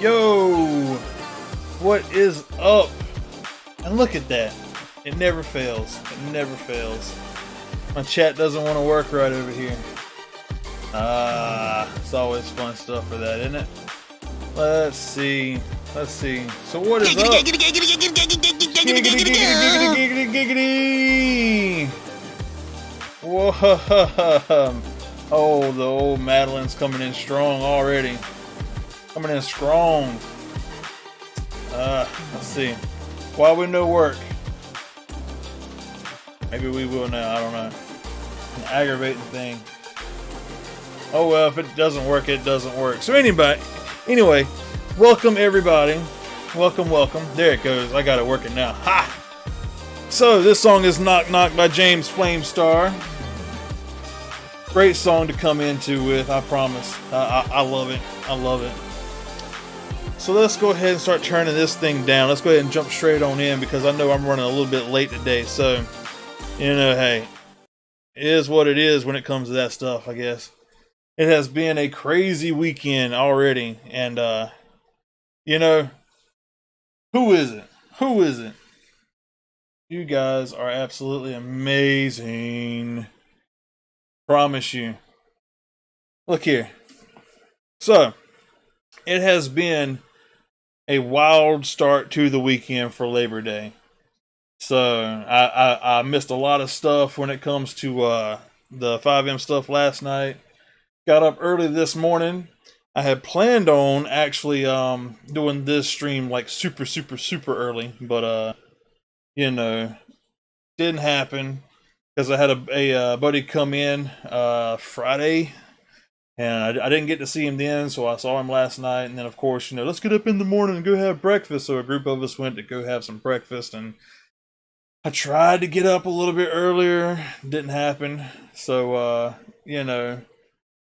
Yo, what is up? And look at that. It never fails. It never fails. My chat doesn't want to work right over here. It's always fun stuff for that, isn't it? Let's see. So what is up? Giggity. Whoa. Oh, the old Madeline's coming in strong already. Coming in strong. Let's see. While we no work. Maybe we will now, I don't know. An aggravating thing. Oh well, if it doesn't work, it doesn't work. So anyway, welcome everybody. Welcome. There it goes. I got it working now. Ha! So this song is Knock Knock by James Flamestar. Great song to come into with, I promise. I love it. I love it. So let's go ahead and start turning this thing down. Let's go ahead and jump straight on in because I know I'm running a little bit late today. So, hey, it is what it is when it comes to that stuff, I guess. It has been a crazy weekend already. And, who is it? You guys are absolutely amazing. Promise you. Look here. So, it has been a wild start to the weekend for Labor Day. So, I missed a lot of stuff when it comes to the 5M stuff last night. Got up early this morning. I had planned on actually doing this stream like super early, but didn't happen. Because I had a buddy come in Friday, and I didn't get to see him then, so I saw him last night. And then, of course, let's get up in the morning and go have breakfast. So a group of us went to go have some breakfast, and I tried to get up a little bit earlier. Didn't happen. So,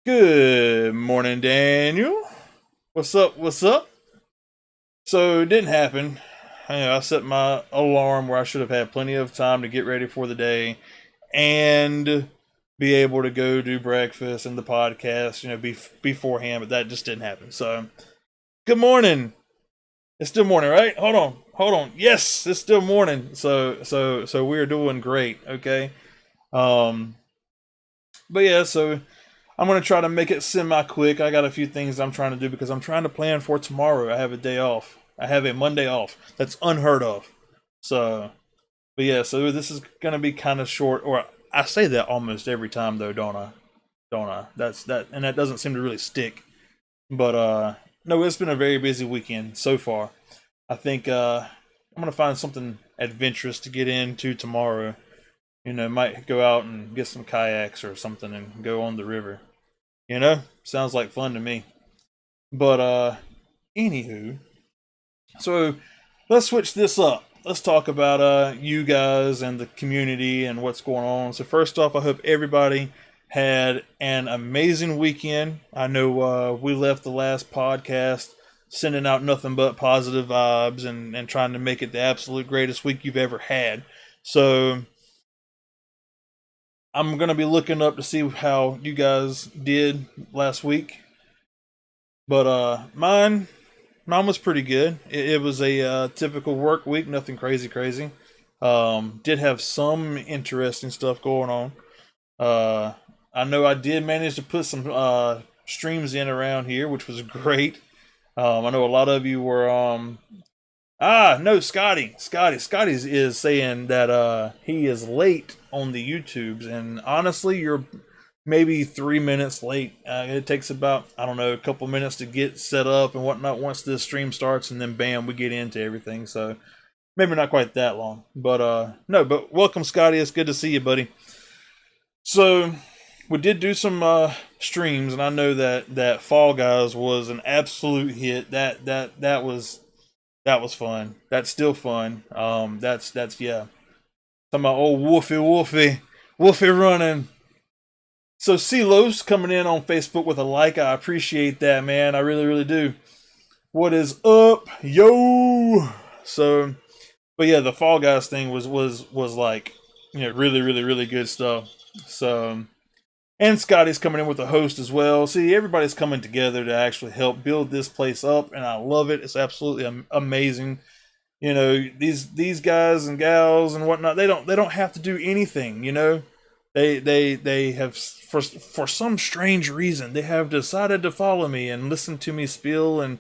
good morning, Daniel. What's up? So it didn't happen. I set my alarm where I should have had plenty of time to get ready for the day and be able to go do breakfast and the podcast, beforehand, but that just didn't happen. So, good morning. It's still morning, right? Hold on. Yes, it's still morning. So we're doing great, okay? But yeah, so I'm going to try to make it semi-quick. I got a few things I'm trying to do because I'm trying to plan for tomorrow. I have a day off. I have a Monday off. That's unheard of. So, but yeah, so this is going to be kind of short, or I say that almost every time though, don't I? And that doesn't seem to really stick. But, no, it's been a very busy weekend so far. I think, I'm going to find something adventurous to get into tomorrow. Might go out and get some kayaks or something and go on the river. Sounds like fun to me. But, anywho, so let's switch this up. Let's talk about you guys and the community and what's going on. So first off, I hope everybody had an amazing weekend. I know we left the last podcast sending out nothing but positive vibes and trying to make it the absolute greatest week you've ever had. So I'm going to be looking up to see how you guys did last week. But mine was pretty good. It was a typical work week, nothing crazy. Did have some interesting stuff going on. I know I did manage to put some streams in around here, which was great. I know a lot of you were no, Scotty is saying that he is late on the YouTubes, and honestly, you're maybe 3 minutes late. It takes about, I don't know, a couple minutes to get set up and whatnot once this stream starts, and then bam, we get into everything. So maybe not quite that long, but but welcome, Scotty. It's good to see you, buddy. So we did do some streams, and I know that Fall Guys was an absolute hit. That was fun. That's still fun. That's yeah. Talking about old Wolfie running. So Celos coming in on Facebook with a like. I appreciate that, man. I really do. What is up, yo? So, but yeah, the Fall Guys thing was like, really good stuff. So And Scotty's coming in with a host as well. See, everybody's coming together to actually help build this place up, and I love it. It's absolutely amazing. You know, these guys and gals and whatnot, they don't have to do anything. You know, they have, for some strange reason, they have decided to follow me and listen to me spill and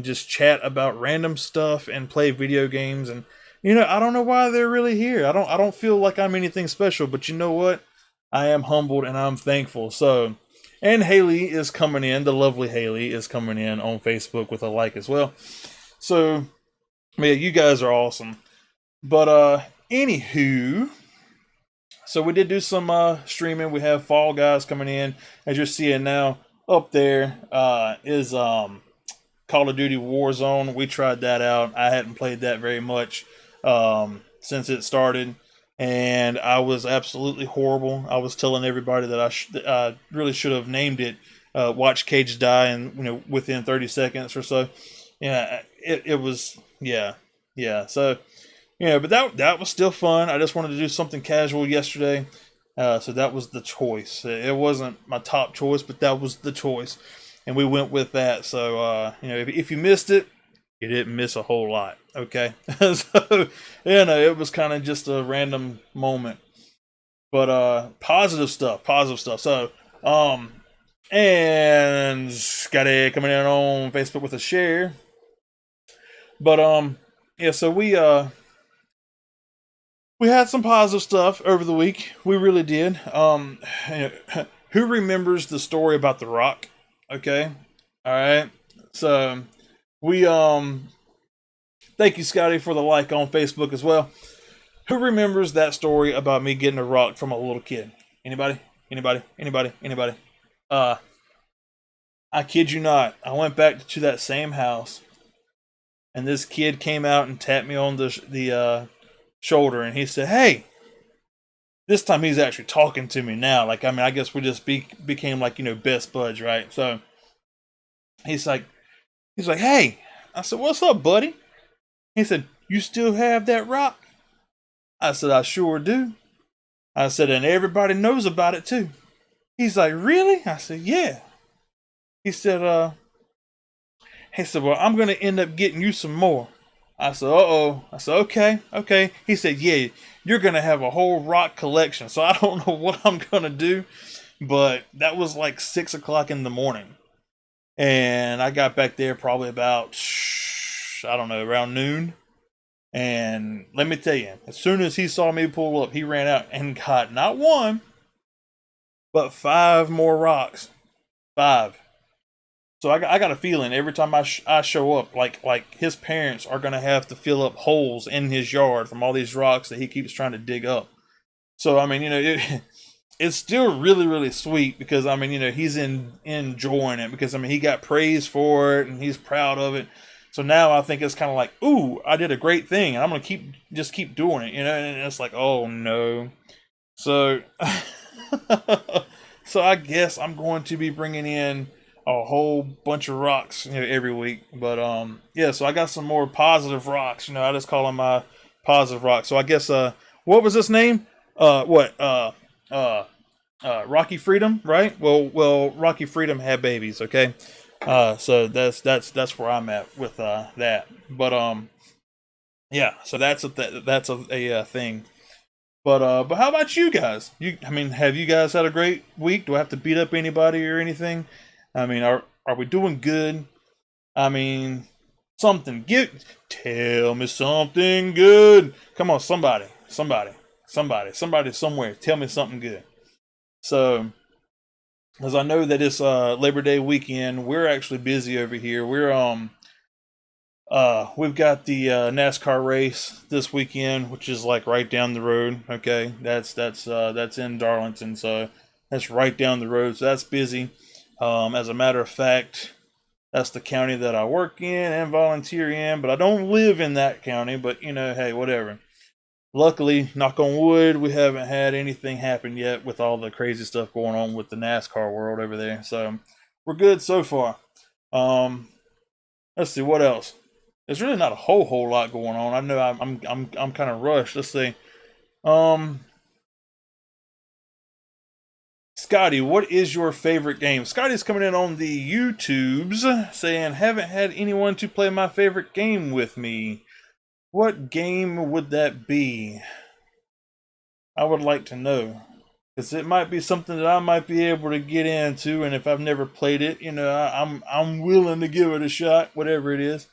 just chat about random stuff and play video games. And I don't know why they're really here. I don't feel like I'm anything special, but you know what? I am humbled and I'm thankful. So, and Haley is coming in. The lovely Haley is coming in on Facebook with a like as well. So, yeah, you guys are awesome. But anywho, so we did do some streaming. We have Fall Guys coming in. As you're seeing now, up there is Call of Duty Warzone. We tried that out. I hadn't played that very much since it started, and I was absolutely horrible. I was telling everybody that I really should have named it "Watch Cage Die," and within 30 seconds or so. Yeah, it was, yeah. So but that was still fun. I just wanted to do something casual yesterday, so that was the choice. It wasn't my top choice, but that was the choice, and we went with that. So if you missed it, you didn't miss a whole lot. Okay, so it was kind of just a random moment, but positive stuff. So and Scotty coming in on Facebook with a share. But yeah, so we had some positive stuff over the week. We really did. Who remembers the story about the Rock? Okay. All right. So we thank you, Scotty, for the like on Facebook as well. Who remembers that story about me getting a rock from a little kid? Anybody? I kid you not. I went back to that same house, and this kid came out and tapped me on the shoulder, and he said, "Hey." This time he's actually talking to me now. Like, I mean, I guess we just became like best buds, right? So he's like, "Hey." I said, "What's up, buddy?" He said, "You still have that rock?" I said, "I sure do." I said, "And everybody knows about it too." He's like, "Really?" I said, "Yeah." He said, "Well, I'm gonna end up getting you some more." I said, "Uh-oh." I said, "Okay." He said, "Yeah, you're gonna have a whole rock collection." So I don't know what I'm gonna do, but that was like 6 o'clock in the morning, and I got back there probably about I don't know, around noon. And let me tell you, as soon as he saw me pull up, he ran out and got not one, but 5 more rocks. 5. So I got a feeling every time I show up, like his parents are gonna have to fill up holes in his yard from all these rocks that he keeps trying to dig up. So I mean, it's still really really sweet because I mean, he's enjoying it because I mean he got praise for it and he's proud of it. So now I think it's kind of like, ooh, I did a great thing and I'm gonna keep doing it, and it's like, oh no. So so I guess I'm going to be bringing in a whole bunch of rocks, every week. But yeah, so I got some more positive rocks. I just call them my positive rocks. So I guess what was this name? What Rocky Freedom, right? Well, Rocky Freedom had babies. Okay, so that's where I'm at with that. But yeah, so that's a thing. But how about you guys? I mean, have you guys had a great week? Do I have to beat up anybody or anything? I mean, are we doing good? I mean, tell me something good. Come on, somebody, somewhere. Tell me something good. So, as I know that it's Labor Day weekend, we're actually busy over here. We've got the NASCAR race this weekend, which is like right down the road. Okay, that's in Darlington, so that's right down the road. So that's busy. As a matter of fact, that's the county that I work in and volunteer in, but I don't live in that county. But hey, whatever. Luckily, knock on wood, we haven't had anything happen yet with all the crazy stuff going on with the NASCAR world over there. So we're good so far. Let's see what else. There's really not a whole lot going on. I know I'm kind of rushed. Let's see. Um, Scotty, what is your favorite game? Scotty's coming in on the YouTubes saying, haven't had anyone to play my favorite game with me. What game would that be? I would like to know. Because it might be something that I might be able to get into, and if I've never played it, I'm willing to give it a shot, whatever it is.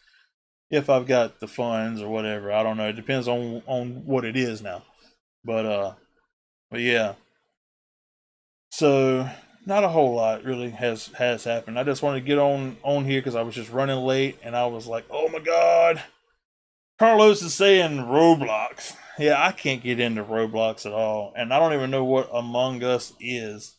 If I've got the funds or whatever. I don't know. It depends on what it is now. But yeah. So not a whole lot really has happened. I just wanted to get on here because I was just running late, and I was like, oh my god, Carlos is saying Roblox. Yeah, I can't get into Roblox at all, and I don't even know what Among Us is.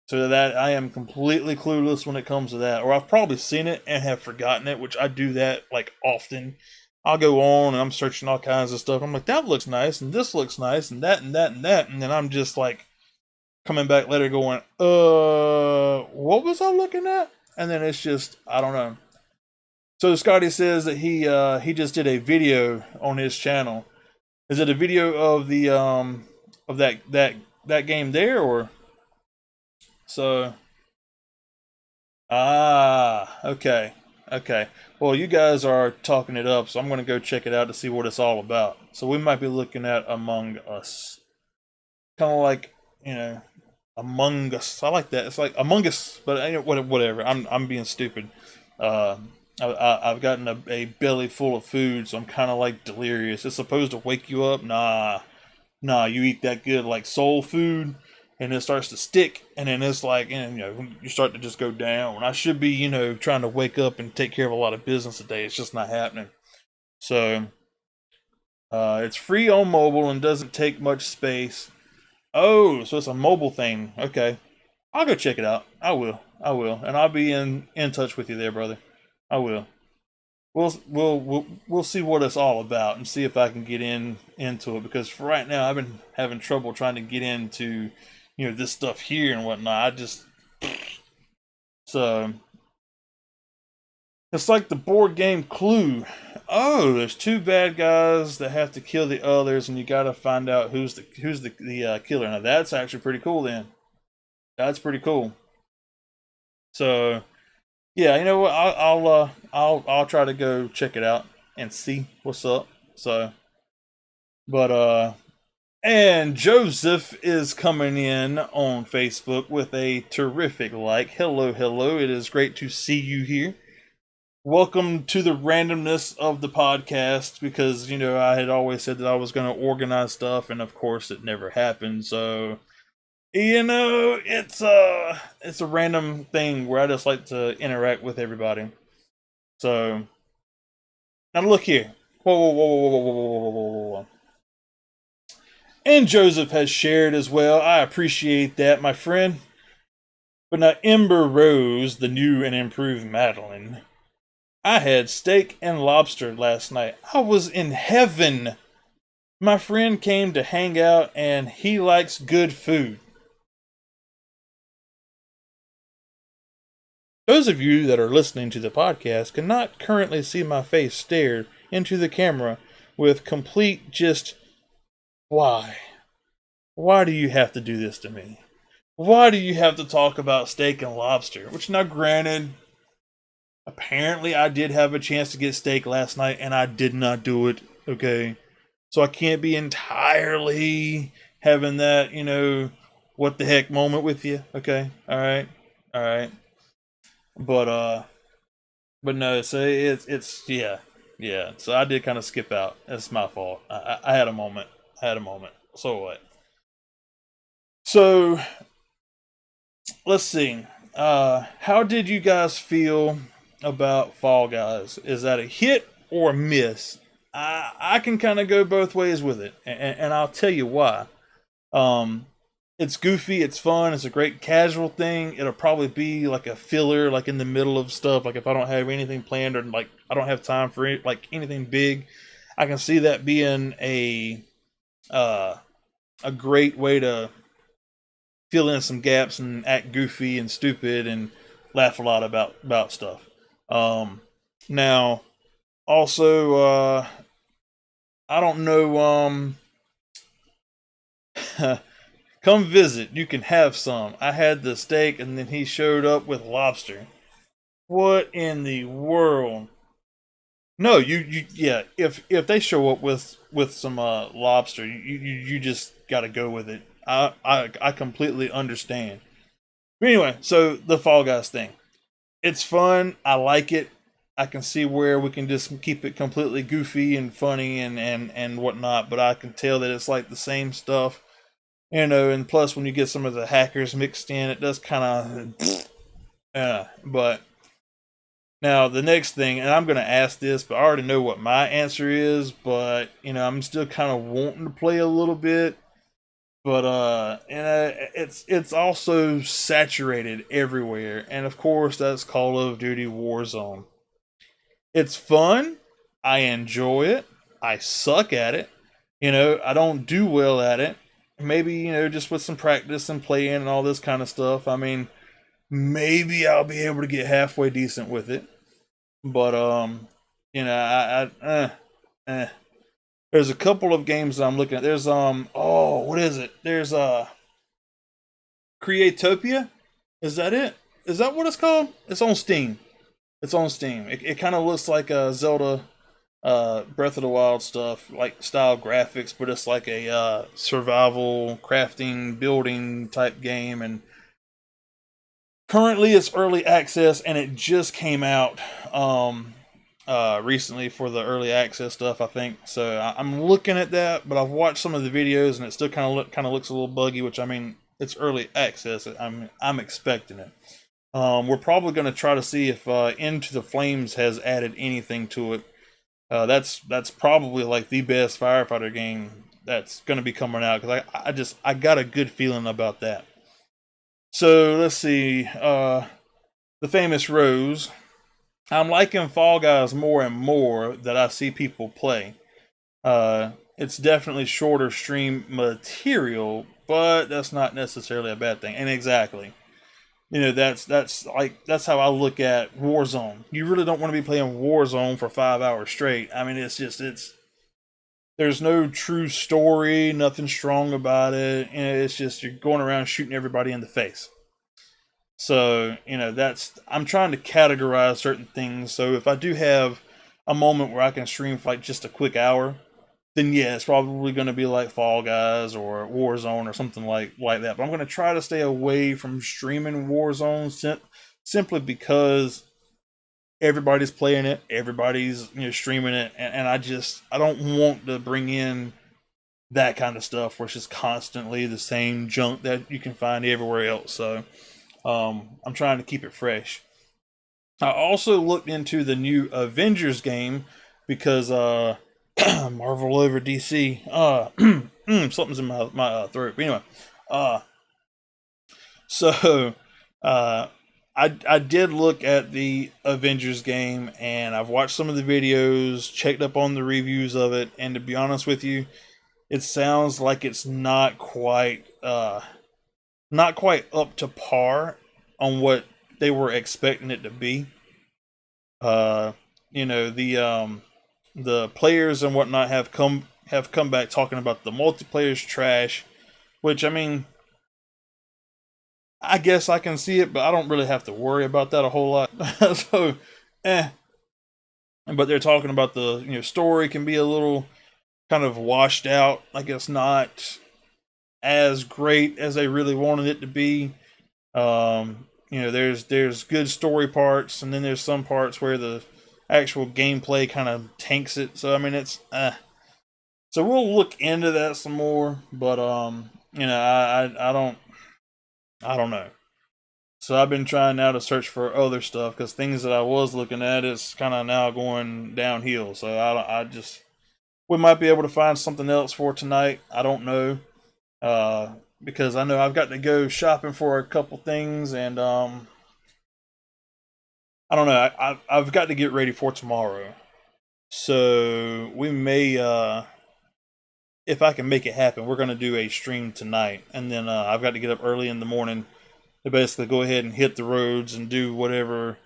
So that I am completely clueless when it comes to that, or I've probably seen it and have forgotten it, which I do that like often. I'll go on and I'm searching all kinds of stuff. I'm like, that looks nice, and this looks nice, and that and that and that, and then I'm just like coming back later going, what was I looking at? And then it's just, I don't know. So Scotty says that he just did a video on his channel. Is it a video of the of that game there, or so? Okay. Okay. Well, you guys are talking it up, so I'm going to go check it out to see what it's all about. So we might be looking at Among Us. Kind of like, Among Us. I like that. It's like Among Us, but whatever. I'm being stupid. Uh, I've gotten a belly full of food, so I'm kind of like delirious. It's supposed to wake you up. Nah. You eat that good like soul food, and it starts to stick, and then it's like, and you start to just go down. When I should be, trying to wake up and take care of a lot of business today, it's just not happening. So, it's free on mobile and doesn't take much space. Oh, so it's a mobile thing. Okay. I'll go check it out. I will. And I'll be in touch with you there, brother. I will. We'll see what it's all about and see if I can get into it, because for right now I've been having trouble trying to get into this stuff here and whatnot. So it's like the board game Clue. Oh, there's two bad guys that have to kill the others, and you got to find out who's the killer. Now that's actually pretty cool. Then that's pretty cool. So yeah, you know what? I'll try to go check it out and see what's up. So, but and Joseph is coming in on Facebook with a terrific like. Hello, hello. It is great to see you here. Welcome to the randomness of the podcast, because I had always said that I was going to organize stuff, and of course it never happened. So it's a random thing where I just like to interact with everybody. So now look here. Whoa. And Joseph has shared as well. I appreciate that, my friend. But now Ember Rose, the new and improved Madeline. I had steak and lobster last night. I was in heaven. My friend came to hang out, and he likes good food. Those of you that are listening to the podcast cannot currently see my face stare into the camera with complete just, why? Why do you have to do this to me? Why do you have to talk about steak and lobster? Which, now granted, apparently I did have a chance to get steak last night and I did not do it, okay? So I can't be entirely having that, what the heck moment with you, okay? Alright. But no, so it's yeah. So I did kind of skip out. That's my fault. I had a moment. So what? So let's see. How did you guys feel about Fall Guys? Is that a hit or a miss? I can kind of go both ways with it, and I'll tell you why. It's goofy, it's fun, it's a great casual thing. It'll probably be like a filler, like in the middle of stuff. Like if I don't have anything planned, or like I don't have time for it, like anything big, I can see that being a great way to fill in some gaps and act goofy and stupid and laugh a lot about stuff. Now, also, I don't know. Come visit. You can have some. I had the steak, and then he showed up with lobster. What in the world? No, yeah. If they show up with some lobster, you just got to go with it. I completely understand. But anyway, so the Fall Guys thing, it's fun. I like it. I can see where we can just keep it completely goofy and funny and whatnot. But I can tell that it's like the same stuff, And plus when you get some of the hackers mixed in, it does kind of, But now, the next thing, and I'm going to ask this, but I already know what my answer is, but, I'm still kind of wanting to play a little bit. But, it's also saturated everywhere. And of course, that's Call of Duty Warzone. It's fun. I enjoy it. I suck at it. I don't do well at it. Maybe, just with some practice and playing and all this kind of stuff. I mean, maybe I'll be able to get halfway decent with it. But eh. There's a couple of games that I'm looking at. There's what is it? There's Creatopia. Is that it? Is that what it's called? It's on Steam. It's on Steam. It kind of looks like a Zelda, Breath of the Wild stuff, like style graphics, but it's like a survival, crafting, building type game. And currently, it's early access, and it just came out recently for the early access stuff, I think. So I'm looking at that, but I've watched some of the videos, and it still kind of looks a little buggy. Which, I mean, it's early access. I'm expecting it. We're probably going to try to see if Into the Flames has added anything to it. That's probably like the best firefighter game that's going to be coming out, because I got a good feeling about that. So let's see. The famous Rose. I'm liking Fall Guys more and more that I see people play. It's definitely shorter stream material, but that's not necessarily a bad thing. And exactly, that's how I look at Warzone. You really don't want to be playing Warzone for 5 hours straight. I mean, it's there's no true story, nothing strong about it, and it's just you're going around shooting everybody in the face. So, that's I'm trying to categorize certain things. So if I do have a moment where I can stream for like just a quick hour, then yeah, it's probably going to be like Fall Guys or Warzone or something like that. But I'm going to try to stay away from streaming Warzone simply because everybody's playing it, everybody's streaming it, and I don't want to bring in that kind of stuff where it's just constantly the same junk that you can find everywhere else. So I'm trying to keep it fresh. I also looked into the new Avengers game because Marvel over DC. Something's in my throat. But anyway, uh, so uh, I did look at the Avengers game, and I've watched some of the videos, checked up on the reviews of it, and to be honest with you, it sounds like it's not quite up to par on what they were expecting it to be. Uh, the players and whatnot have come back talking about the multiplayer's trash, which, I mean, I guess I can see it, but I don't really have to worry about that a whole lot. So, eh. But they're talking about the story can be a little kind of washed out. Like it's not as great as they really wanted it to be. There's good story parts, and then there's some parts where the actual gameplay kind of tanks it. So I mean, so we'll look into that some more, but I don't know. So I've been trying now to search for other stuff because things that I was looking at is kind of now going downhill. So I just we might be able to find something else for tonight. I don't know. Because I know I've got to go shopping for a couple things, and I don't know. I've got to get ready for tomorrow, so we may, if I can make it happen, we're gonna do a stream tonight, and then I've got to get up early in the morning to basically go ahead and hit the roads and do whatever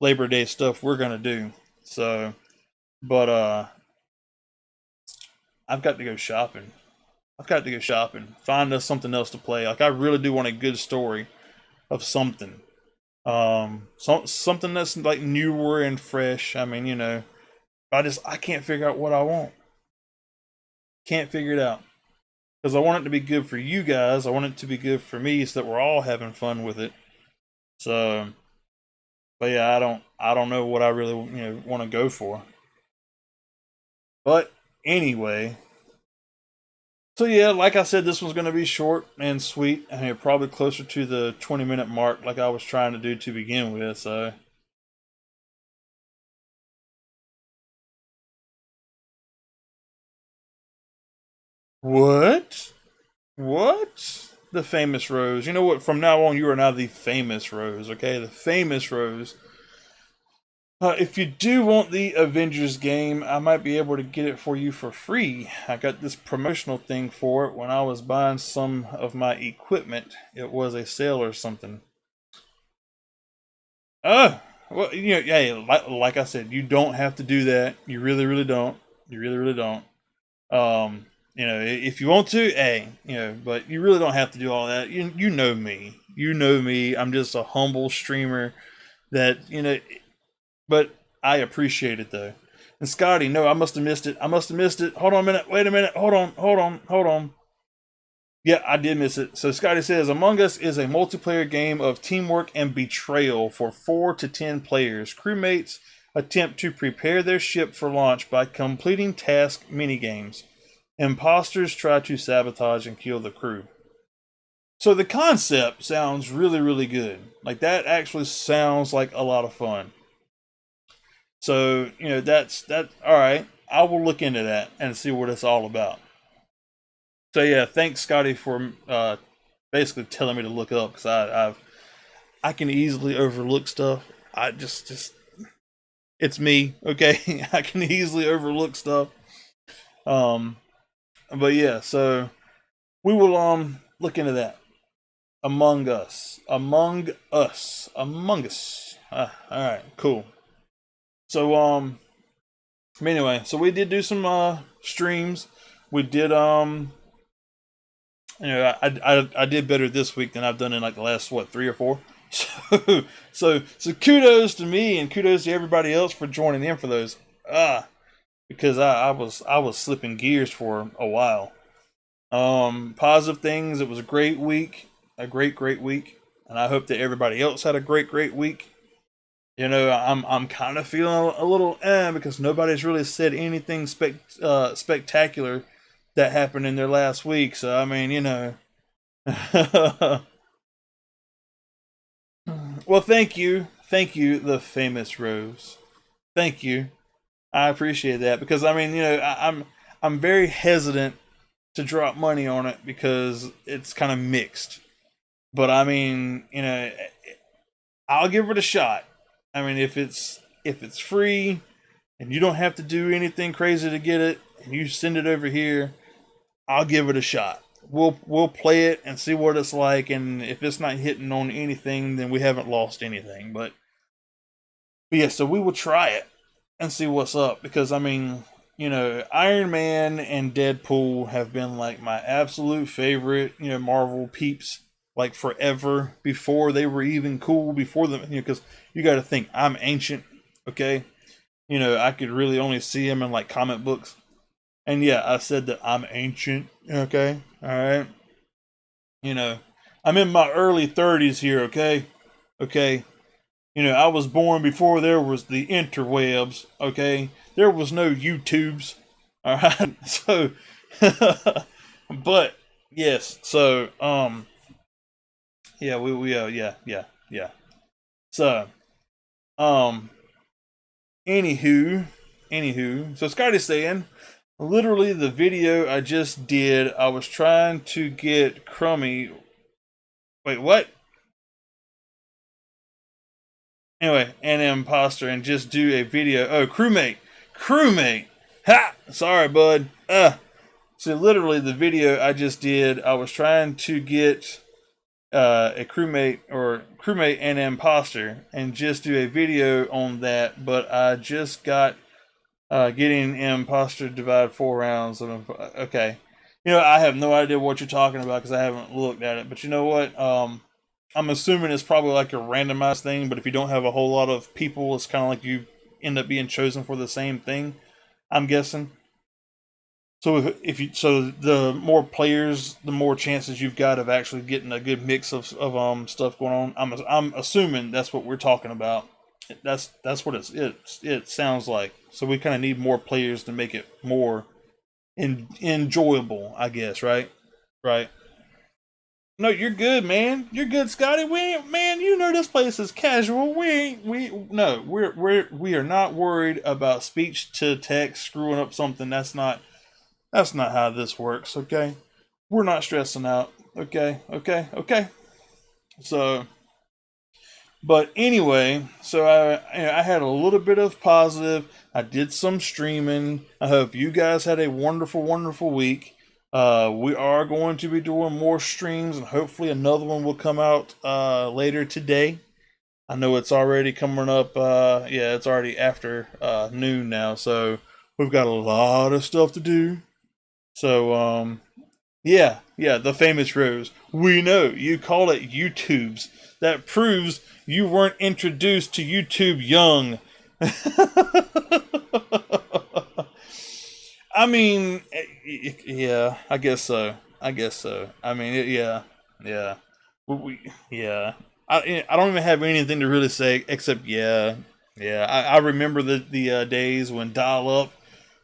Labor Day stuff we're gonna do. So, but I've got to go shopping. I've got to go shopping, find us something else to play. Like I really do want a good story of something. Something that's like newer and fresh. I mean, I can't figure out what I want. Can't figure it out because I want it to be good for you guys. I want it to be good for me, so that we're all having fun with it. So, but yeah, I don't know what I really want to go for. But anyway, so yeah, like I said, this one's going to be short and sweet. I mean, probably closer to the 20-minute mark, like I was trying to do to begin with. So, what? What? The famous Rose. You know what? From now on, you are now the famous Rose. Okay, the famous Rose. If you do want the Avengers game, I might be able to get it for you for free. I got this promotional thing for it when I was buying some of my equipment. It was a sale or something. Oh, well, hey, like I said, you don't have to do that. You really, really don't. You really, really don't. If you want to, hey, but you really don't have to do all that. You know me. You know me. I'm just a humble streamer that, but I appreciate it though. And Scotty, no, I must have missed it. I must have missed it. Hold on a minute. Wait a minute. Hold on. Yeah, I did miss it. So Scotty says Among Us is a multiplayer game of teamwork and betrayal for 4 to 10 players. Crewmates attempt to prepare their ship for launch by completing task minigames. Imposters try to sabotage and kill the crew. So the concept sounds really, really good. Like that actually sounds like a lot of fun. So, that's that. All right. I will look into that and see what it's all about. So yeah, thanks Scotty for basically telling me to look up because I can easily overlook stuff. I just it's me, okay? I can easily overlook stuff. Um, but yeah, so we will look into that. Among Us. All right, cool. So anyway, so we did do some streams. We did I did better this week than I've done in like the last what 3 or 4. So kudos to me and kudos to everybody else for joining in for those. Because I was slipping gears for a while. Positive things. It was a great week, a great week, and I hope that everybody else had a great week. I'm kind of feeling a little because nobody's really said anything spectacular that happened in their last week. So I mean, well, thank you, the famous Rose. Thank you. I appreciate that because I mean, I'm very hesitant to drop money on it because it's kind of mixed. But I mean, I'll give it a shot. I mean, if it's free and you don't have to do anything crazy to get it, and you send it over here, I'll give it a shot. We'll play it and see what it's like, and if it's not hitting on anything, then we haven't lost anything. But yeah, so we will try it and see what's up because I mean, Iron Man and Deadpool have been like my absolute favorite, Marvel peeps like forever before they were even cool before them, because you got to think I'm ancient, okay? I could really only see him in like comic books. And yeah, I said that I'm ancient, okay? All right. You know, I'm in my early 30s here, okay? Okay. I was born before there was the interwebs, okay? There was no YouTubes, all right? So, but yes, so yeah, yeah. So, um, anywho, so Scotty's saying, literally the video I just did, I was trying to get Crummy. Wait, what? Anyway, an imposter and just do a video. Oh, crewmate. Ha! Sorry, bud. So literally the video I just did, I was trying to get a crewmate and imposter and just do a video on that, but I just got getting imposter divide 4 rounds of okay. I have no idea what you're talking about because I haven't looked at it. But you know what? I'm assuming it's probably like a randomized thing. But if you don't have a whole lot of people, it's kind of like you end up being chosen for the same thing. I'm guessing. So so the more players, the more chances you've got of actually getting a good mix of stuff going on. I'm assuming that's what we're talking about. That's what it sounds like. So we kind of need more players to make it more enjoyable, I guess. Right, right. No, you're good, man. You're good, Scotty. We ain't, man. You know this place is casual. We ain't we no. We are not worried about speech to text screwing up something. That's not how this works, okay? We're not stressing out, okay? Okay? Okay? So, but anyway, so I had a little bit of positive. I did some streaming. I hope you guys had a wonderful, wonderful week. We are going to be doing more streams, and hopefully another one will come out later today. I know it's already coming up. Yeah, it's already after noon now, so we've got a lot of stuff to do. So, yeah, the famous rose. We know you call it YouTube's. That proves you weren't introduced to YouTube young. I mean, yeah, I guess so. I guess so. I mean, yeah, yeah, yeah. I don't even have anything to really say except yeah, yeah. I remember the days when dial up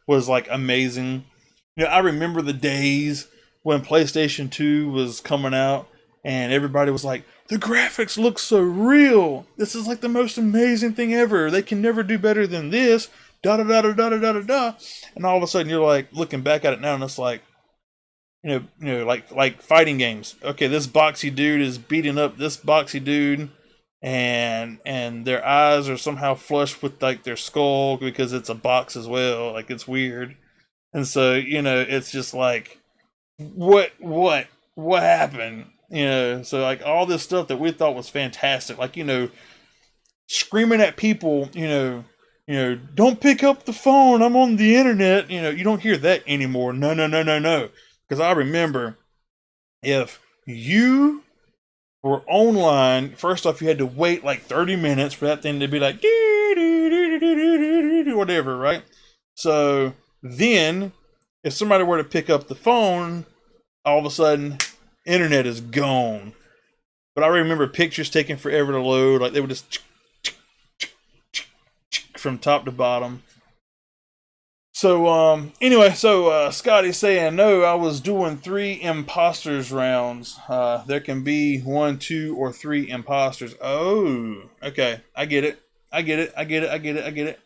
was like amazing. I remember the days when PlayStation 2 was coming out and everybody was like, the graphics look so real. This is like the most amazing thing ever. They can never do better than this. Da da da da da da da da. And all of a sudden you're like looking back at it now and it's like, like fighting games. Okay, this boxy dude is beating up this boxy dude and their eyes are somehow flush with like their skull because it's a box as well. Like it's weird. And so, it's just like, what happened? So like all this stuff that we thought was fantastic, like, screaming at people, don't pick up the phone, I'm on the internet, you don't hear that anymore. No, no, no, no, no. Because I remember if you were online, first off, you had to wait like 30 minutes for that thing to be like, whatever, right? So then, if somebody were to pick up the phone, all of a sudden, internet is gone. But I remember pictures taking forever to load. Like they would just from top to bottom. So anyway, so Scotty's saying no. I was doing 3 imposters rounds. There can be 1, 2, or 3 imposters. Oh, okay. I get it. I get it. I get it. I get it. I get it.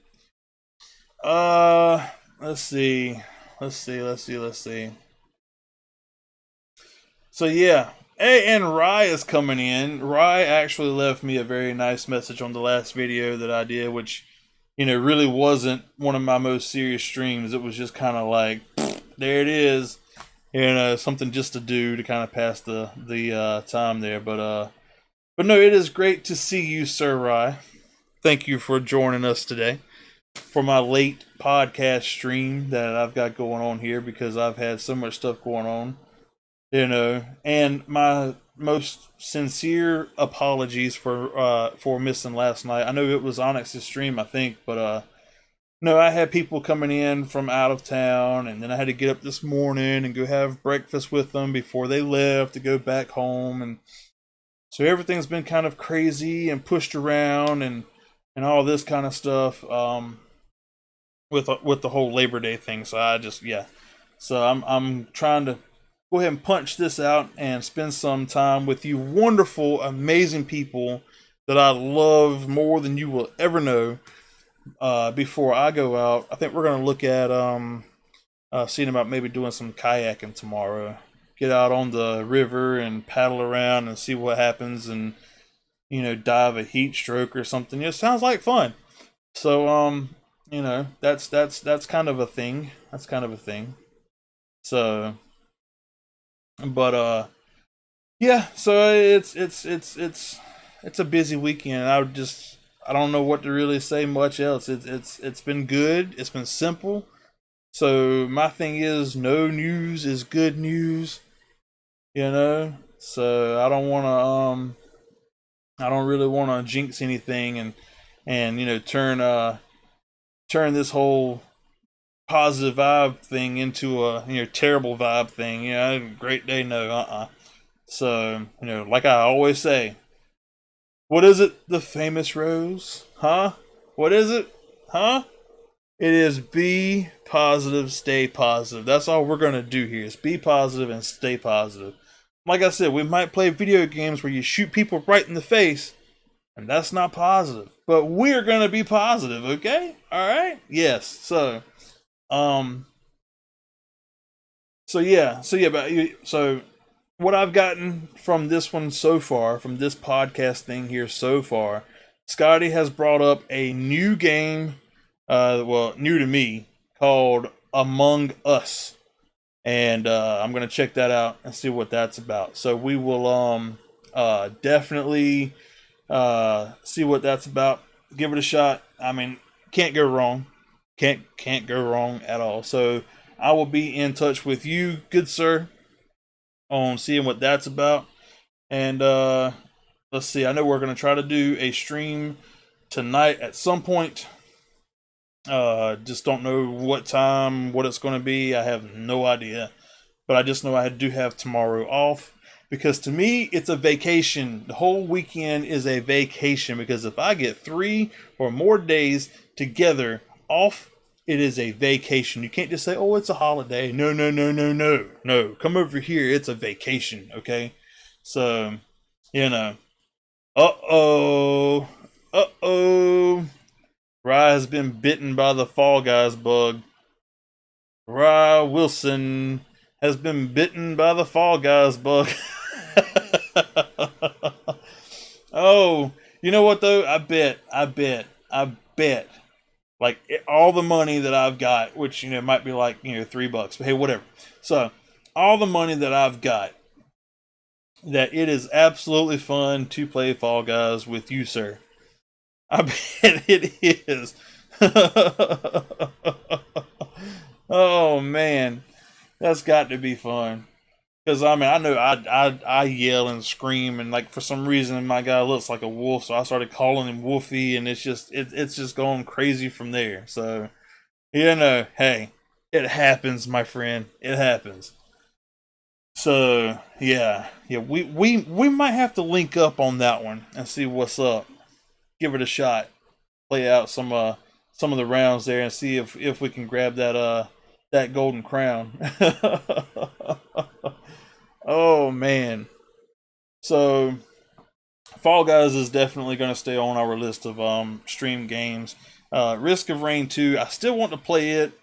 Let's see. Let's see. So yeah. Hey, and Rye is coming in. Rye actually left me a very nice message on the last video that I did, which, really wasn't one of my most serious streams. It was just kind of like, there it is, something just to do to kind of pass the time there. But no, it is great to see you, Sir Rye. Thank you for joining us today for my late podcast stream that I've got going on here because I've had so much stuff going on. And my most sincere apologies for missing last night. I know it was Onyx's stream, I think, but no, I had people coming in from out of town, and then I had to get up this morning and go have breakfast with them before they left to go back home, and so everything's been kind of crazy and pushed around and all this kind of stuff with the whole Labor Day thing. So I just so I'm trying to go ahead and punch this out and spend some time with you wonderful, amazing people that I love more than you will ever know. Before I go out, I think we're going to look at seeing about maybe doing some kayaking tomorrow. Get out on the river and paddle around and see what happens and, dive a heat stroke or something. It sounds like fun. So, that's kind of a thing. That's kind of a thing. So, but yeah, so it's a busy weekend. I don't know what to really say much else. It's been good. It's been simple. So my thing is, no news is good news, you know. So I don't really want to jinx anything and turn this whole positive vibe thing into a terrible vibe thing. Great day, no, So like I always say, what is it? The famous rose, huh? What is it, huh? It is be positive, stay positive. That's all we're gonna do here is be positive and stay positive. Like I said, we might play video games where you shoot people right in the face, and that's not positive. But we're gonna be positive, okay? All right? Yes. Um, so what I've gotten from this one so far, from this podcast thing here so far, Scotty has brought up a new game, new to me, called Among Us, and I'm gonna check that out and see what that's about. So we will definitely see what that's about. Give it a shot. I mean, can't go wrong. Can't go wrong at all. So I will be in touch with you, good sir, on seeing what that's about. And let's see. I know we're gonna try to do a stream tonight at some point. Just don't know what time, what it's going to be. I have no idea. But I just know I do have tomorrow off because to me, it's a vacation. The whole weekend is a vacation because if I get 3 or more days together off, it is a vacation. You can't just say, oh, it's a holiday. No, no, no, no, no, no. Come over here. It's a vacation. Okay. So, you know, uh oh, uh oh. Rye has been bitten by the Fall Guys bug. Rye Wilson has been bitten by the Fall Guys bug. Oh, you know what though? I bet. Like all the money that I've got, which might be like $3, but hey, whatever. So all the money that I've got, that it is absolutely fun to play Fall Guys with you, sir. I bet it is. Oh man, that's got to be fun. Because I mean, I know I yell and scream, and like for some reason my guy looks like a wolf, so I started calling him Wolfie, and it's just going crazy from there. So hey, it happens, my friend. It happens. So yeah, we might have to link up on that one and see what's up. Give it a shot. Play out some of the rounds there and see if we can grab that golden crown. Oh man. So Fall Guys is definitely going to stay on our list of stream games. Risk of Rain 2, I still want to play it.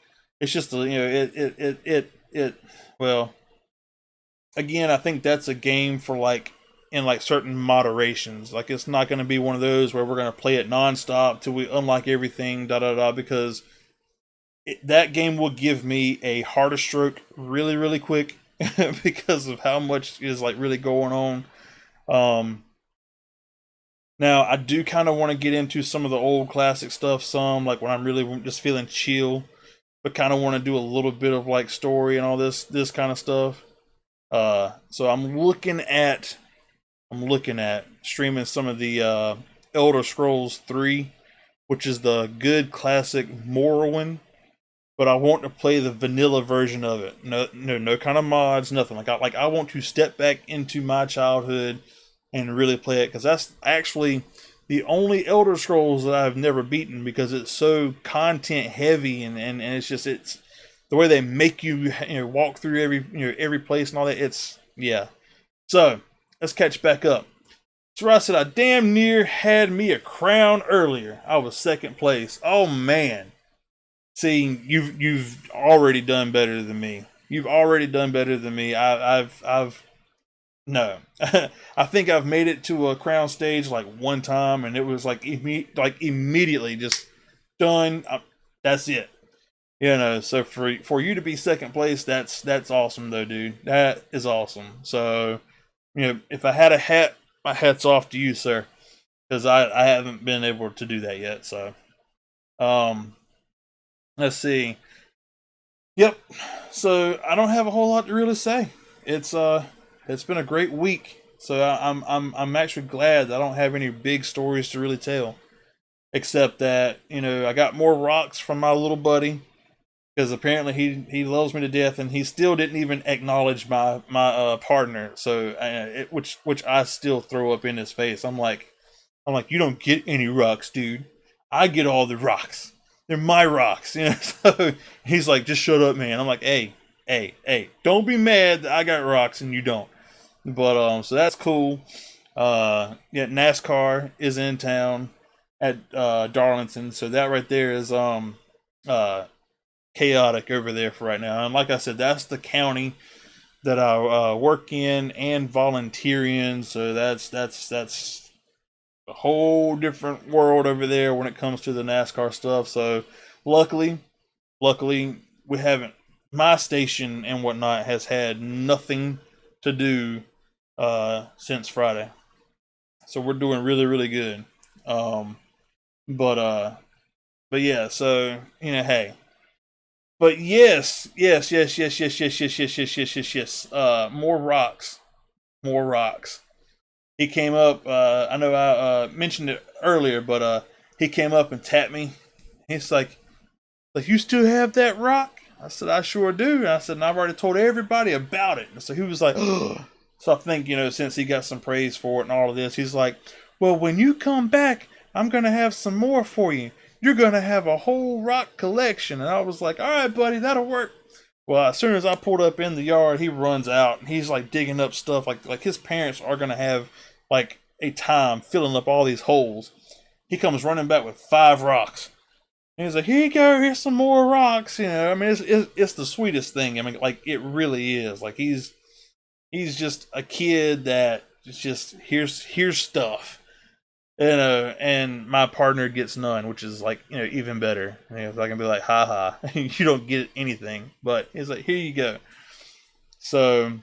It's just it well, again, I think that's a game for like in like certain moderations. Like it's not going to be one of those where we're going to play it nonstop till we unlock everything, da da da. Because that game will give me a heart stroke really really quick because of how much is like really going on. Um, Now I do kind of want to get into some of the old classic stuff. Some like when I'm really just feeling chill, but kind of want to do a little bit of like story and all this kind of stuff. So I'm looking at streaming some of the Elder Scrolls 3, which is the good classic Morrowind, but I want to play the vanilla version of it. No kind of mods, nothing. I want to step back into my childhood and really play it because that's actually the only Elder Scrolls that I've never beaten because it's so content heavy and it's the way they make you walk through every place and all that. It's yeah. So let's catch back up. So I said I damn near had me a crown earlier. I was second place. Oh man. See, you've already done better than me. You've already done better than me. I've no. I think I've made it to a crown stage like one time, and it was like immediately just done. That's it. So for you to be second place, that's awesome though, dude. That is awesome. So if I had a hat, my hat's off to you, sir, because I haven't been able to do that yet. So um, let's see. Yep. So I don't have a whole lot to really say. It's been a great week. So I'm actually glad that I don't have any big stories to really tell. Except that, I got more rocks from my little buddy because apparently he loves me to death, and he still didn't even acknowledge my partner. So which I still throw up in his face. I'm like, you don't get any rocks, dude. I get all the rocks. They're my rocks. So he's like, just shut up, man. I'm like, hey, don't be mad that I got rocks and you don't. But so that's cool. Yeah, NASCAR is in town at Darlington, so that right there is uh chaotic over there for right now. And like I said, that's the county that I work in and volunteer in. So that's a whole different world over there when it comes to the NASCAR stuff. So luckily, luckily we haven't. My station and whatnot has had nothing to do since Friday, so we're doing really really good. Um, but but yeah, so hey. But yes. More rocks, more rocks. He came up. I know I mentioned it earlier, but he came up and tapped me. He's like you still have that rock? I said I sure do. And I said and I've already told everybody about it. And so he was like, ugh. So I think since he got some praise for it and all of this, he's like, well, when you come back, I'm gonna have some more for you. You're gonna have a whole rock collection. And I was like, all right, buddy, that'll work. Well, as soon as I pulled up in the yard, he runs out and he's like digging up stuff. Like his parents are gonna have like a time filling up all these holes. He comes running back with 5 rocks. And he's like, here you go, here's some more rocks. I mean, it's the sweetest thing. I mean, like it really is. Like he's just a kid that just here's stuff. And my partner gets none, which is like even better. So I can be like, ha, you don't get anything, but he's like, here you go. So,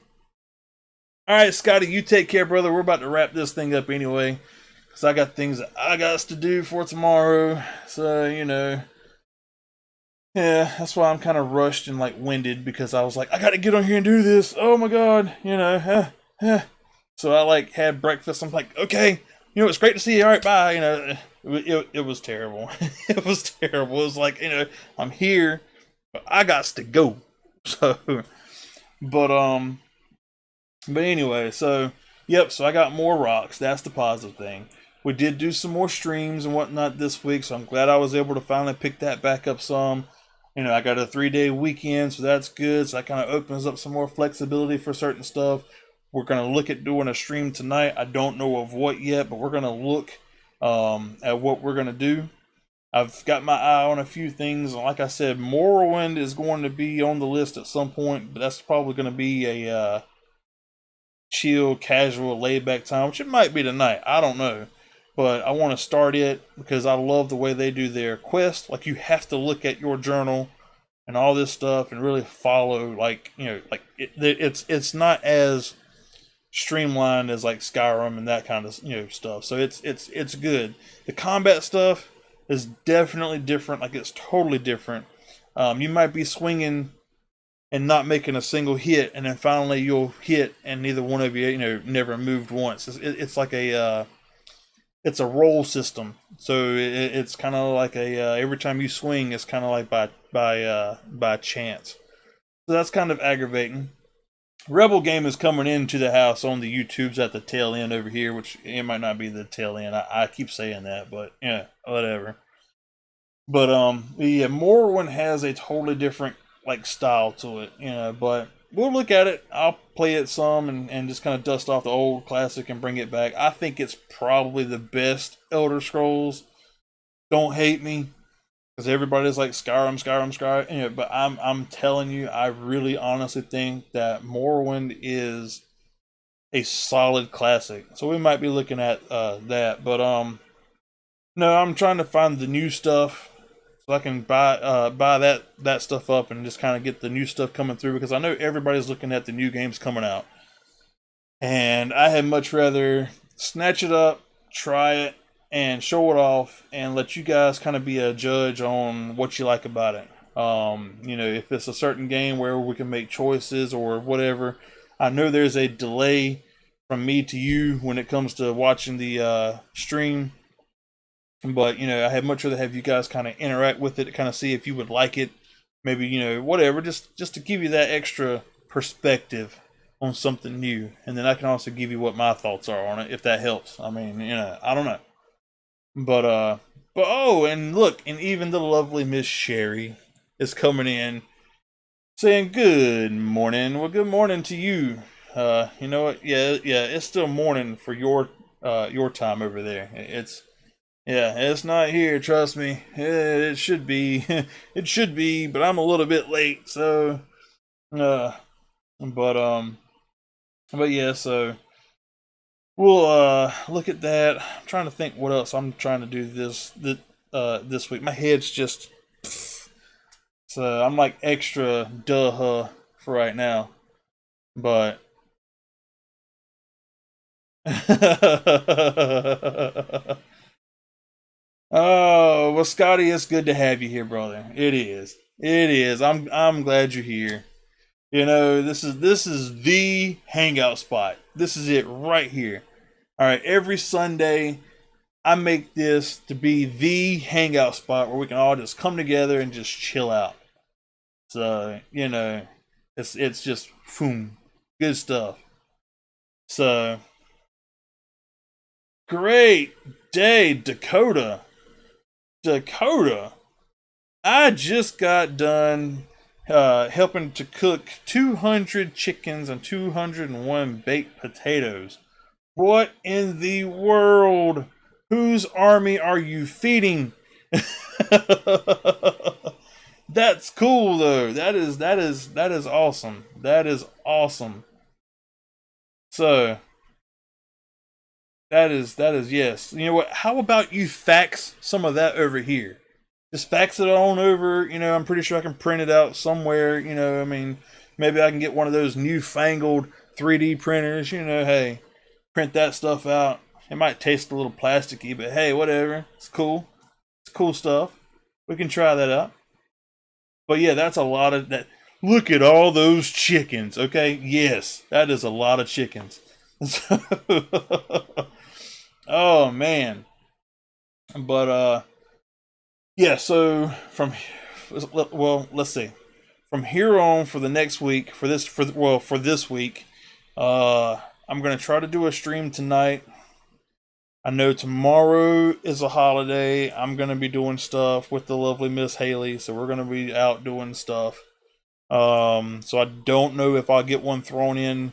all right, Scotty, you take care, brother. We're about to wrap this thing up anyway, because I got things that I got to do for tomorrow. So yeah, that's why I'm kind of rushed and like winded because I was like, I got to get on here and do this. Oh my god, So I like had breakfast. I'm like, okay, it's great to see you. All right, bye. It was terrible. It was terrible. It was like, I'm here, but I got to go. So, but but anyway, so yep. So I got more rocks. That's the positive thing. We did do some more streams and whatnot this week, so I'm glad I was able to finally pick that back up some. I got a 3-day weekend, so that's good. So that kind of opens up some more flexibility for certain stuff. We're going to look at doing a stream tonight. I don't know of what yet, but we're going to look at what we're going to do. I've got my eye on a few things. Like I said, Morrowind is going to be on the list at some point, but that's probably going to be a chill, casual, laid back time, which it might be tonight. I don't know. But I want to start it because I love the way they do their quest. Like you have to look at your journal and all this stuff and really follow. Like it's not as streamlined as like Skyrim and that kind of stuff. So it's good. The combat stuff is definitely different. Like it's totally different. You might be swinging and not making a single hit, and then finally you'll hit, and neither one of you never moved once. It's like it's a roll system. So it's kind of like every time you swing, it's kind of like by chance. So that's kind of aggravating. Rebel Game is coming into the house on the YouTubes at the tail end over here, which it might not be the tail end. I keep saying that, but yeah, whatever. But yeah, Morrowind has a totally different like style to it, but we'll look at it. I'll play it some and just kind of dust off the old classic and bring it back. I think it's probably the best Elder Scrolls. Don't hate me, because everybody's like Skyrim. But I'm telling you, I really honestly think that Morrowind is a solid classic. So we might be looking at that. But no, I'm trying to find the new stuff so I can buy that stuff up and just kind of get the new stuff coming through, because I know everybody's looking at the new games coming out, and I had much rather snatch it up, try it, and show it off, and let you guys kind of be a judge on what you like about it. If it's a certain game where we can make choices or whatever. I know there's a delay from me to you when it comes to watching the stream, but I had much rather have you guys kind of interact with it to kind of see if you would like it. Maybe whatever, just to give you that extra perspective on something new, and then I can also give you what my thoughts are on it if that helps. I mean, I don't know, but oh, and look, and even the lovely Miss Sherry is coming in saying good morning. Well, good morning to you. You know what? Yeah, it's still morning for your time over there. It's not here. Trust me. It should be. It should be, but I'm a little bit late. So, uh, but but yeah. So we'll look at that. I'm trying to think what else I'm trying to do this week. My head's just. So I'm like extra duh for right now. But oh, well, Scotty, it's good to have you here, brother. It is. It is. I'm glad you're here. This is the hangout spot. This is it right here. All right, every Sunday I make this to be the hangout spot where we can all just come together and just chill out. So, it's just boom, good stuff. So, great day, Dakota. Dakota, I just got done helping to cook 200 chickens and 201 baked potatoes. What in the world? Whose army are you feeding? That's cool though. That is awesome. That is awesome. So that is yes. You know what? How about you fax some of that over here? Just fax it on over. I'm pretty sure I can print it out somewhere. I mean, maybe I can get one of those newfangled 3D printers. Hey, print that stuff out. It might taste a little plasticky, but hey, whatever. It's cool. It's cool stuff. We can try that out. But yeah, that's a lot of that. Look at all those chickens. Okay, yes, that is a lot of chickens. Oh man. But yeah, so let's see. From here on for the next week, for this week, I'm gonna try to do a stream tonight. I know tomorrow is a holiday. I'm gonna be doing stuff with the lovely Miss Haley, so we're gonna be out doing stuff. So I don't know if I'll get one thrown in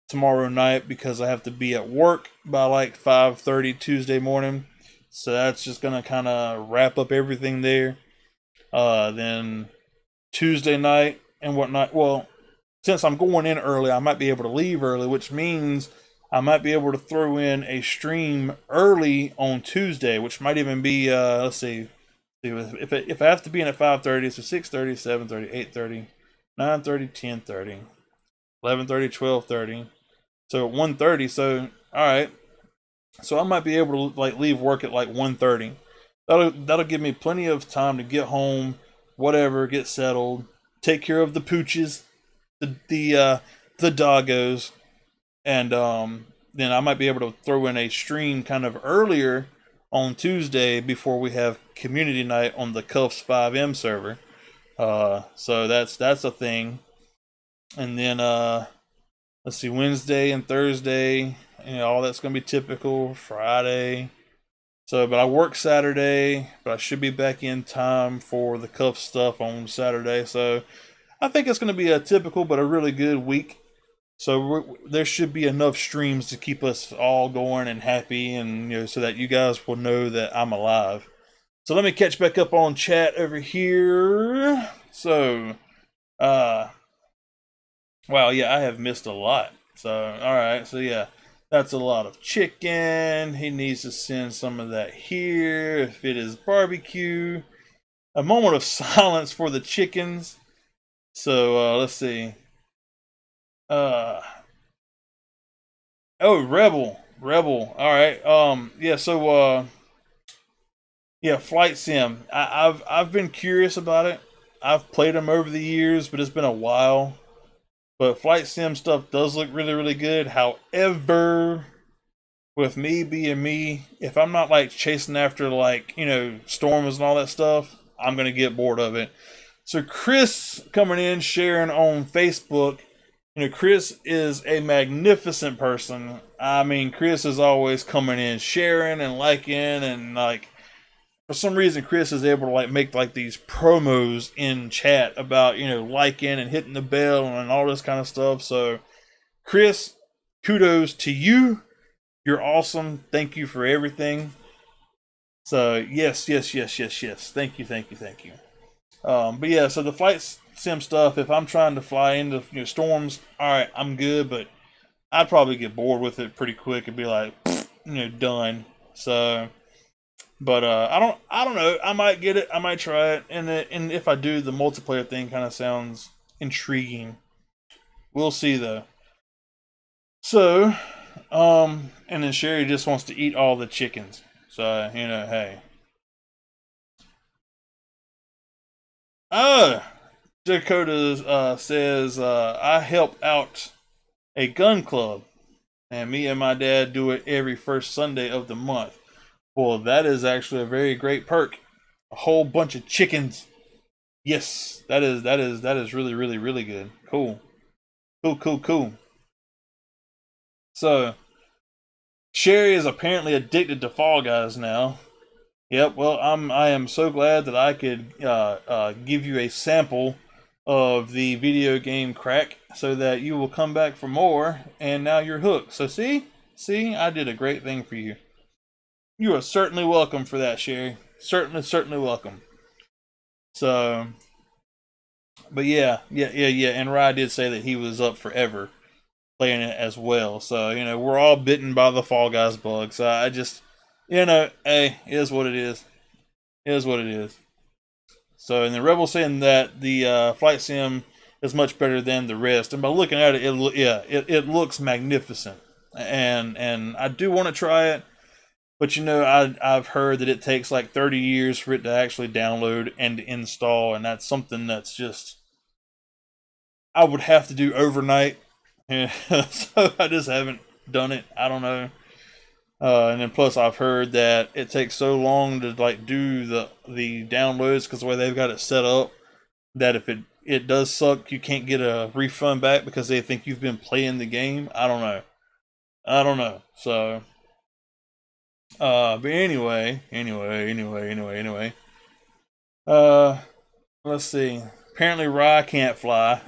tomorrow night because I have to be at work by like 5:30 Tuesday morning. So that's just gonna kind of wrap up everything there. Then Tuesday night and whatnot. Well, since I'm going in early, I might be able to leave early, which means I might be able to throw in a stream early on Tuesday, which might even be let's see, if I have to be in at 5:30, so 6:30, 7:30, 8:30, 9:30, 10:30, 11:30, 12:30. So at 1:30, so all right. So I might be able to like leave work at like 1:30. That'll give me plenty of time to get home, whatever, get settled, take care of the pooches, the doggos, and then I might be able to throw in a stream kind of earlier on Tuesday before we have community night on the Cuffs 5M server. So that's a thing. And then let's see, Wednesday and Thursday, all that's gonna be typical. Friday. So, but I work Saturday, but I should be back in time for the Cuff stuff on Saturday. So I think it's gonna be a typical but a really good week. So there should be enough streams to keep us all going and happy, and so that you guys will know that I'm alive. So let me catch back up on chat over here. So, wow, yeah, I have missed a lot. So, all right, so yeah, that's a lot of chicken. He needs to send some of that here. If it is barbecue, a moment of silence for the chickens. So let's see. Uh, oh, Rebel. All right. Yeah. So yeah, flight sim. I've been curious about it. I've played them over the years, but it's been a while. But flight sim stuff does look really, really good. However, with me being me, if I'm not like chasing after like, storms and all that stuff, I'm gonna get bored of it. So Chris coming in sharing on Facebook, Chris is a magnificent person. I mean, Chris is always coming in sharing and liking, and like for some reason Chris is able to like make like these promos in chat about, liking and hitting the bell and all this kind of stuff. So Chris, kudos to you. You're awesome. Thank you for everything. So yes, yes, yes, yes, yes. Thank you, thank you, thank you. But yeah, so the flight sim stuff. If I'm trying to fly into storms, all right, I'm good. But I'd probably get bored with it pretty quick and be like, done. So, but I don't know. I might get it. I might try it. And if I do, the multiplayer thing kind of sounds intriguing. We'll see though. So, and then Sherry just wants to eat all the chickens. So, hey. Dakota says, I help out a gun club, and me and my dad do it every first Sunday of the month. Well, that is actually a very great perk. A whole bunch of chickens. Yes, that is really, really, really good. Cool. Cool, cool, cool. So, Sherry is apparently addicted to Fall Guys now. Yep. Well, I am so glad that I could give you a sample of the video game crack, so that you will come back for more, and now you're hooked. So see, I did a great thing for you. You are certainly welcome for that, Sherry. Certainly, certainly welcome. So, but yeah. And Rye did say that he was up forever playing it as well. So, we're all bitten by the Fall Guys bug. So I just, hey, it is what it is. It is what it is. So, and the Rebel saying that the flight sim is much better than the rest. And by looking at it, it looks magnificent. And I do want to try it. But I've heard that it takes like 30 years for it to actually download and to install, and that's something that's just I would have to do overnight. So I just haven't done it. I don't know. And then plus I've heard that it takes so long to like do the downloads, because the way they've got it set up, that if it does suck, you can't get a refund back because they think you've been playing the game. I don't know. So but anyway. Let's see. Apparently Rye can't fly.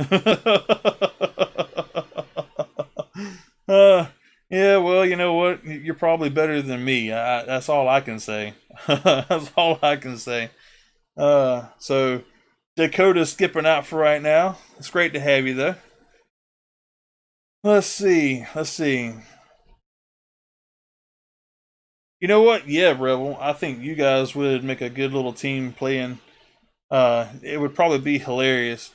Yeah, well, you know what? You're probably better than me. That's all I can say. That's all I can say. So Dakota's skipping out for right now. It's great to have you though. Let's see. You know what? Yeah, Rebel. I think you guys would make a good little team playing. It would probably be hilarious,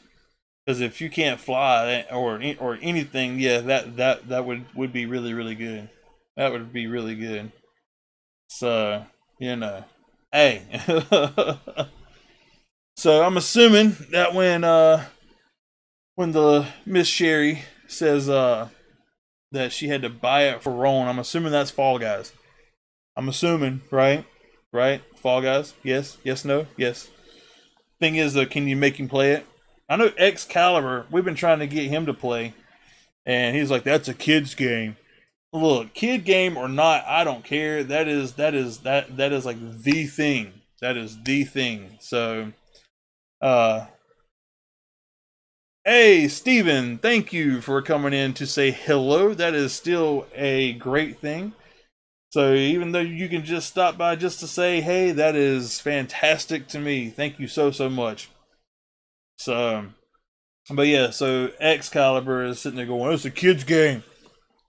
because if you can't fly or anything, yeah, that would be really, really good. That would be really good. So, hey. So I'm assuming that when the Miss Sherry says that she had to buy it for Roan, I'm assuming that's Fall Guys. I'm assuming, right? Right? Fall Guys? Yes? Yes? No? Yes. Thing is, though, can you make him play it? I know Excalibur, we've been trying to get him to play, and he's like, that's a kid's game. Look, kid game or not, I don't care. That is like the thing. That is the thing. So, hey, Steven, thank you for coming in to say hello. That is still a great thing. So even though you can just stop by just to say, hey, that is fantastic to me. Thank you so, so much. So, but yeah, so Excalibur is sitting there going, it's a kid's game.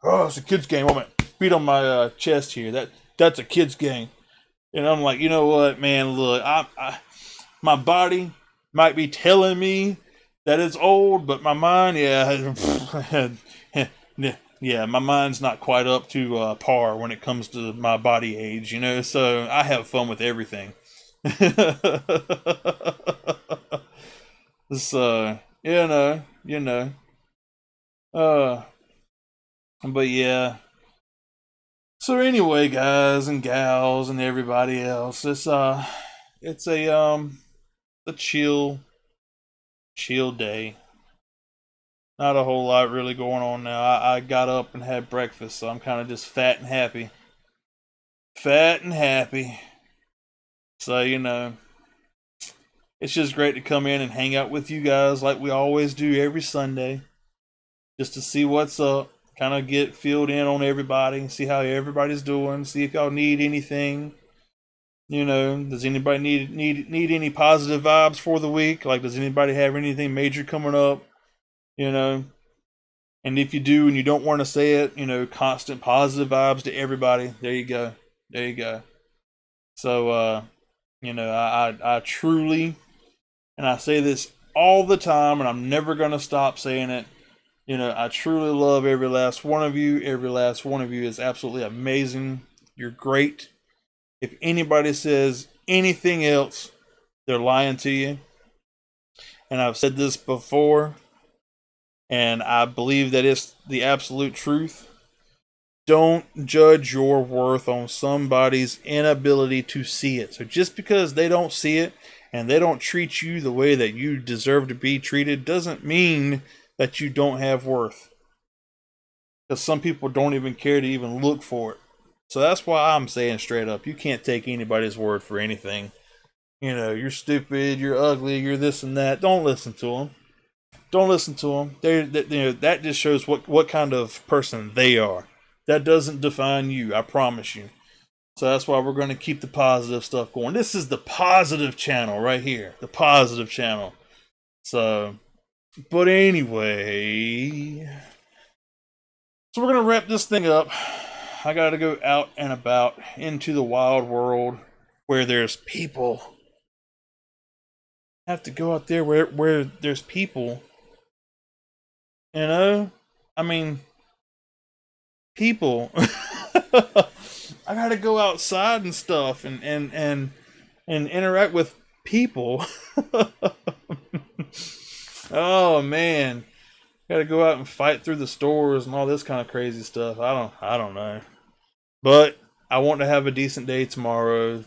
Oh, it's a kid's game. I'm going to beat on my chest here. That's a kid's game. And I'm like, you know what, man, look, my body might be telling me that it's old, but my mind, yeah, yeah, my mind's not quite up to par when it comes to my body age, so I have fun with everything. This, uh, but yeah. So anyway, guys and gals and everybody else, it's a chill day. Not a whole lot really going on now. I got up and had breakfast, so I'm kind of just fat and happy. Fat and happy. So, it's just great to come in and hang out with you guys like we always do every Sunday. Just to see what's up. Kind of get filled in on everybody. See how everybody's doing. See if y'all need anything. Does anybody need any positive vibes for the week? Like, does anybody have anything major coming up? You know, and if you do and you don't want to say it, constant positive vibes to everybody. There you go. There you go. So, I truly, and I say this all the time, and I'm never going to stop saying it. I truly love every last one of you. Every last one of you is absolutely amazing. You're great. If anybody says anything else, they're lying to you. And I've said this before, and I believe that it's the absolute truth. Don't judge your worth on somebody's inability to see it. So just because they don't see it and they don't treat you the way that you deserve to be treated doesn't mean that you don't have worth. Because some people don't even care to even look for it. So that's why I'm saying straight up, you can't take anybody's word for anything. You're stupid, you're ugly, you're this and that. Don't listen to them. Don't listen to them. That just shows what kind of person they are. That doesn't define you, I promise you. So that's why we're going to keep the positive stuff going. This is the positive channel right here. The positive channel. So, but anyway. So we're going to wrap this thing up. I got to go out and about into the wild world where there's people. I have to go out there where there's people. I mean, people. I gotta go outside and stuff and interact with people. Oh man, gotta go out and fight through the stores and all this kind of crazy stuff. I don't know, but I want to have a decent day tomorrow.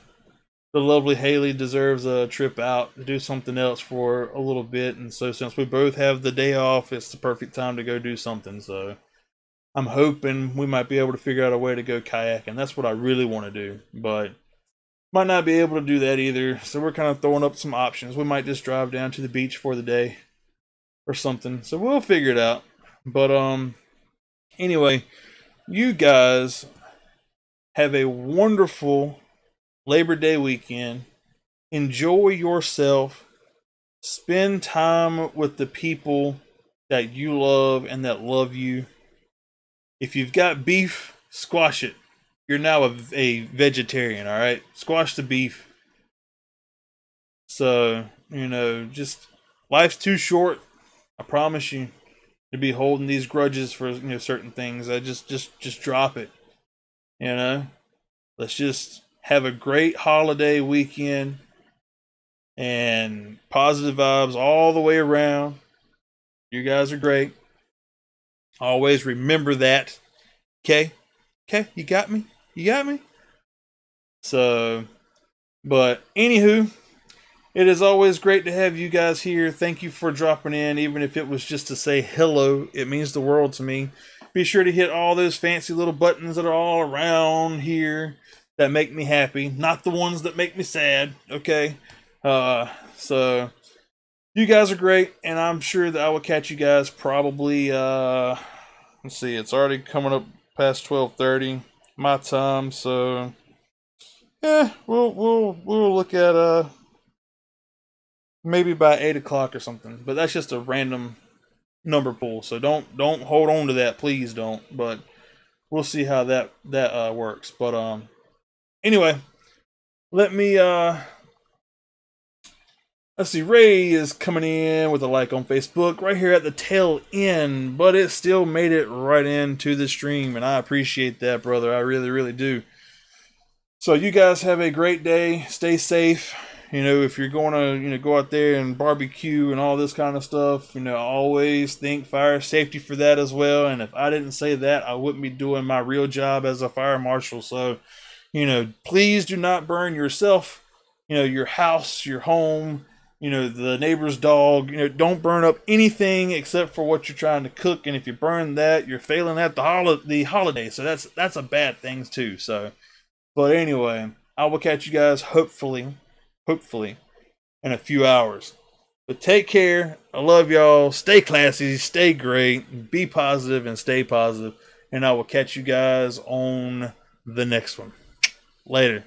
The lovely Haley deserves a trip out to do something else for a little bit, and so since we both have the day off, it's the perfect time to go do something. So I'm hoping we might be able to figure out a way to go kayaking. That's what I really want to do, but might not be able to do that either. So we're kind of throwing up some options. We might just drive down to the beach for the day or something. So we'll figure it out. But anyway, you guys have a wonderful Labor Day weekend. Enjoy yourself. Spend time with the people that you love and that love you. If you've got beef, squash it. You're now a vegetarian, all right? Squash the beef. So, just life's too short. I promise you to be holding these grudges for certain things. I just drop it. Let's just have a great holiday weekend and positive vibes all the way around. You guys are great. Always remember that. Okay? Okay? You got me? You got me? So, but anywho, it is always great to have you guys here. Thank you for dropping in, even if it was just to say hello. It means the world to me. Be sure to hit all those fancy little buttons that are all around here that make me happy, not the ones that make me sad. Okay? So you guys are great, and I'm sure that I will catch you guys probably let's see, it's already coming up past 12:30 my time, so yeah, we'll look at maybe by 8 o'clock or something. But that's just a random number pool, so don't hold on to that, please don't. But we'll see how that works. But anyway, let me let's see, Ray is coming in with a like on Facebook right here at the tail end, but it still made it right into the stream, and I appreciate that, brother. I really, really do. So you guys have a great day. Stay safe. if you're going to, go out there and barbecue and all this kind of stuff, always think fire safety for that as well. And if I didn't say that, I wouldn't be doing my real job as a fire marshal. So, please do not burn yourself, your house, your home, the neighbor's dog. Don't burn up anything except for what you're trying to cook. And if you burn that, you're failing at the holiday. So that's a bad thing too. So, but anyway, I will catch you guys hopefully in a few hours. But take care. I love y'all. Stay classy, stay great, be positive, and stay positive. And I will catch you guys on the next one. Later.